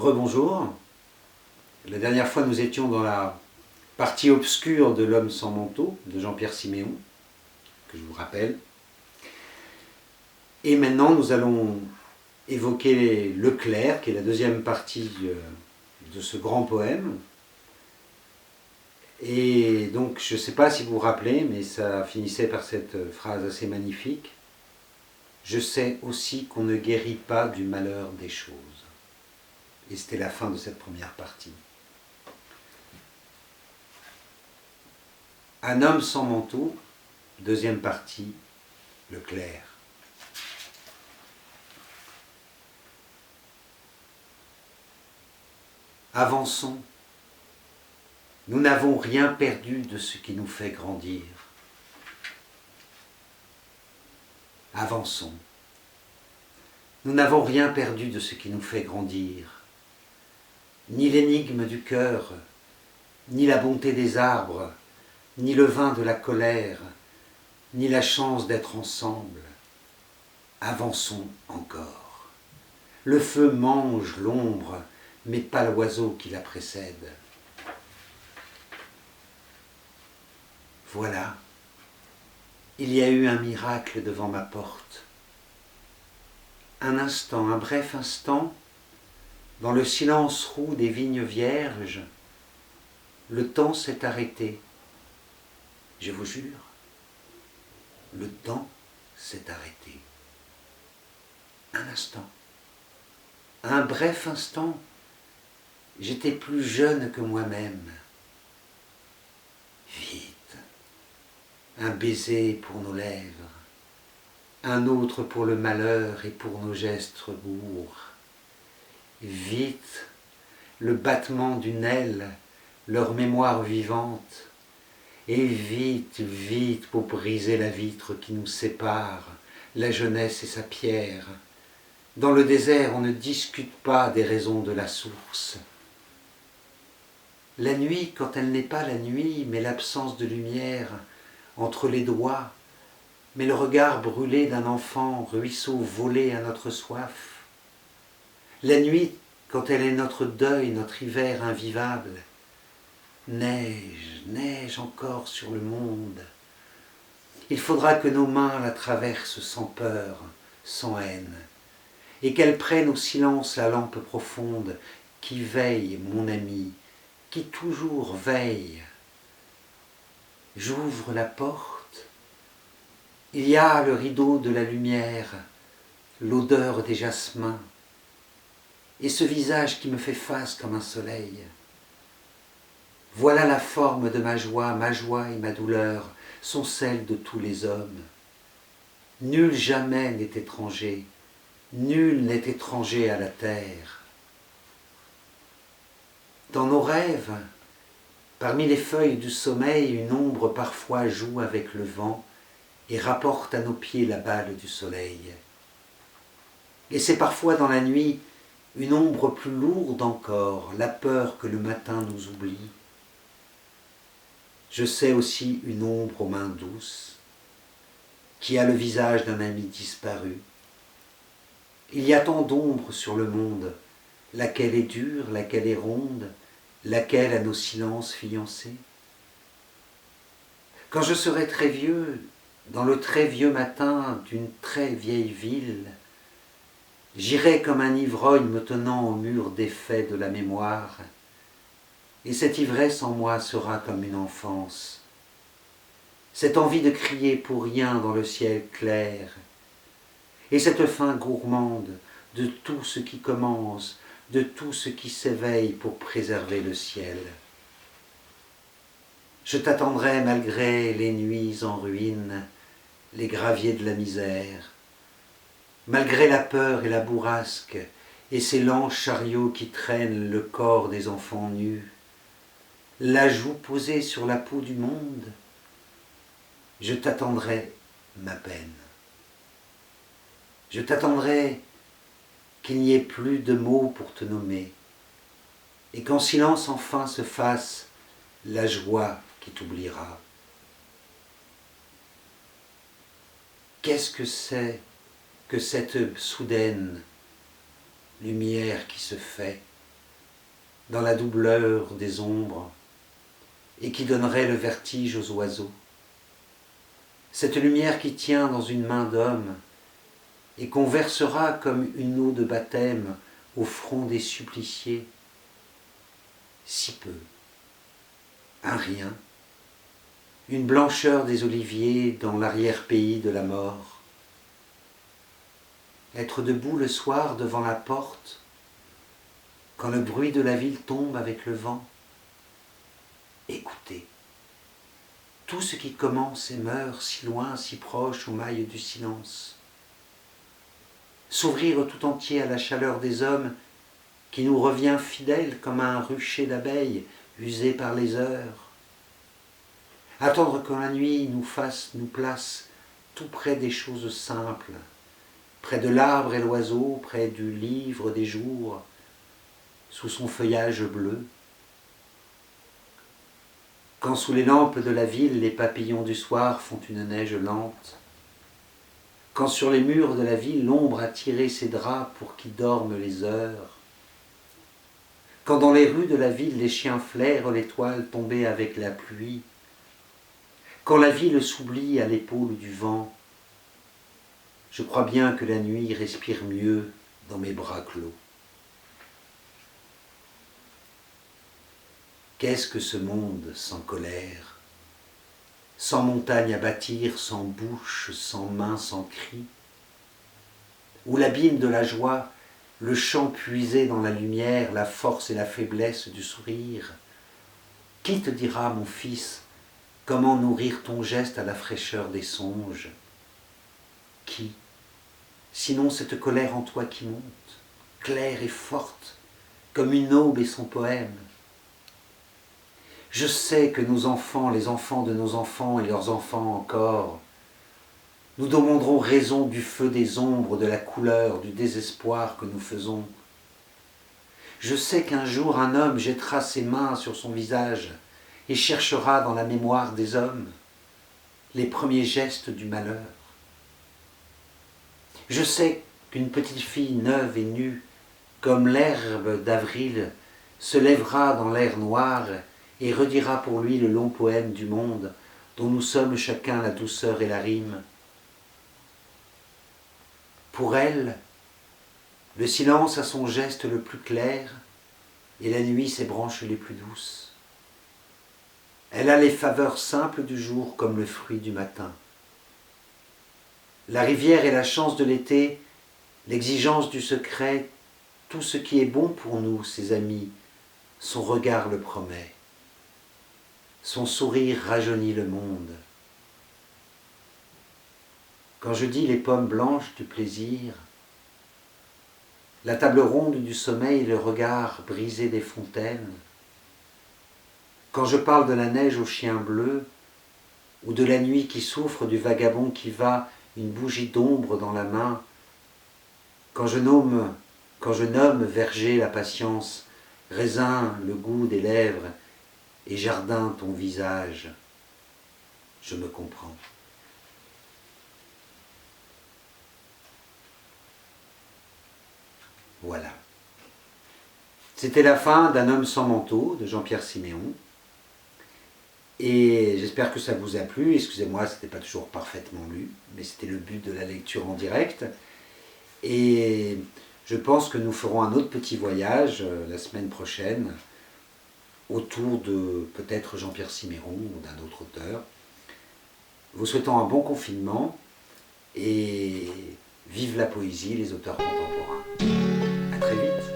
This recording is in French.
Rebonjour. La dernière fois, nous étions dans la partie obscure de L'homme sans manteau de Jean-Pierre Siméon, que je vous rappelle. Et maintenant, nous allons évoquer Le Clair, qui est la deuxième partie de ce grand poème. Et donc, je ne sais pas si vous vous rappelez, mais ça finissait par cette phrase assez magnifique. Je sais aussi qu'on ne guérit pas du malheur des choses. Et c'était la fin de cette première partie. Un homme sans manteau, deuxième partie, Le Clair. Avançons. Nous n'avons rien perdu de ce qui nous fait grandir. Avançons. Nous n'avons rien perdu de ce qui nous fait grandir. Ni l'énigme du cœur, ni la bonté des arbres, ni le vin de la colère, ni la chance d'être ensemble. Avançons encore. Le feu mange l'ombre, mais pas l'oiseau qui la précède. Voilà, il y a eu un miracle devant ma porte. Un instant, un bref instant, dans le silence roux des vignes vierges, le temps s'est arrêté. Je vous jure, le temps s'est arrêté. Un instant, un bref instant, j'étais plus jeune que moi-même. Vite, un baiser pour nos lèvres, un autre pour le malheur et pour nos gestes bourgs. Vite, le battement d'une aile, leur mémoire vivante, et vite, vite pour briser la vitre qui nous sépare, la jeunesse et sa pierre. Dans le désert, on ne discute pas des raisons de la source. La nuit, quand elle n'est pas la nuit, mais l'absence de lumière entre les doigts, mais le regard brûlé d'un enfant, ruisseau volé à notre soif. La nuit, quand elle est notre deuil, notre hiver invivable. Neige, neige encore sur le monde. Il faudra que nos mains la traversent sans peur, sans haine, et qu'elles prennent au silence la lampe profonde qui veille, mon ami, qui toujours veille. J'ouvre la porte. Il y a le rideau de la lumière, l'odeur des jasmins, et ce visage qui me fait face comme un soleil. Voilà la forme de ma joie et ma douleur sont celles de tous les hommes. Nul jamais n'est étranger, nul n'est étranger à la terre. Dans nos rêves, parmi les feuilles du sommeil, une ombre parfois joue avec le vent et rapporte à nos pieds la balle du soleil. Et c'est parfois dans la nuit une ombre plus lourde encore, la peur que le matin nous oublie. Je sais aussi une ombre aux mains douces, qui a le visage d'un ami disparu. Il y a tant d'ombres sur le monde, laquelle est dure, laquelle est ronde, laquelle a nos silences fiancés. Quand je serai très vieux, dans le très vieux matin d'une très vieille ville, j'irai comme un ivrogne me tenant au mur défait de la mémoire, et cette ivresse en moi sera comme une enfance, cette envie de crier pour rien dans le ciel clair, et cette faim gourmande de tout ce qui commence, de tout ce qui s'éveille pour préserver le ciel. Je t'attendrai malgré les nuits en ruine, les graviers de la misère, malgré la peur et la bourrasque, et ces lents chariots qui traînent le corps des enfants nus, la joue posée sur la peau du monde, je t'attendrai ma peine. Je t'attendrai qu'il n'y ait plus de mots pour te nommer, et qu'en silence enfin se fasse la joie qui t'oubliera. Qu'est-ce que c'est que cette soudaine lumière qui se fait dans la doubleur des ombres et qui donnerait le vertige aux oiseaux. Cette lumière qui tient dans une main d'homme et qu'on versera comme une eau de baptême au front des suppliciés. Si peu, un rien, une blancheur des oliviers dans l'arrière-pays de la mort. Être debout le soir devant la porte, quand le bruit de la ville tombe avec le vent. Écoutez, tout ce qui commence et meurt si loin, si proche aux mailles du silence. S'ouvrir tout entier à la chaleur des hommes qui nous revient fidèle comme un rucher d'abeilles usé par les heures. Attendre que la nuit nous place tout près des choses simples, près de l'arbre et l'oiseau, près du livre des jours, sous son feuillage bleu. Quand sous les lampes de la ville, les papillons du soir font une neige lente. Quand sur les murs de la ville, l'ombre a tiré ses draps pour qu'y dorment les heures. Quand dans les rues de la ville, les chiens flairent l'étoile tombée avec la pluie. Quand la ville s'oublie à l'épaule du vent, je crois bien que la nuit respire mieux dans mes bras clos. Qu'est-ce que ce monde sans colère, sans montagne à bâtir, sans bouche, sans main, sans cri, où l'abîme de la joie, le chant puisé dans la lumière, la force et la faiblesse du sourire. Qui te dira, mon fils, comment nourrir ton geste à la fraîcheur des songes? Qui, sinon cette colère en toi qui monte, claire et forte, comme une aube et son poème? Je sais que nos enfants, les enfants de nos enfants et leurs enfants encore, nous demanderons raison du feu des ombres, de la couleur, du désespoir que nous faisons. Je sais qu'un jour un homme jettera ses mains sur son visage et cherchera dans la mémoire des hommes les premiers gestes du malheur. Je sais qu'une petite fille neuve et nue, comme l'herbe d'avril, se lèvera dans l'air noir et redira pour lui le long poème du monde dont nous sommes chacun la douceur et la rime. Pour elle, le silence a son geste le plus clair et la nuit ses branches les plus douces. Elle a les faveurs simples du jour comme le fruit du matin. La rivière est la chance de l'été, l'exigence du secret, tout ce qui est bon pour nous, ses amis, son regard le promet. Son sourire rajeunit le monde. Quand je dis les pommes blanches du plaisir, la table ronde du sommeil, le regard brisé des fontaines, quand je parle de la neige aux chiens bleus, ou de la nuit qui souffre du vagabond qui va, une bougie d'ombre dans la main, quand je nomme verger la patience, raisin le goût des lèvres, et jardin ton visage, je me comprends. Voilà. C'était la fin d'Un homme sans manteau de Jean-Pierre Siméon. Et j'espère que ça vous a plu. Excusez-moi, ce n'était pas toujours parfaitement lu, mais c'était le but de la lecture en direct. Et je pense que nous ferons un autre petit voyage la semaine prochaine autour de peut-être Jean-Pierre Siméon ou d'un autre auteur. Vous souhaitant un bon confinement et vive la poésie, les auteurs contemporains. À très vite.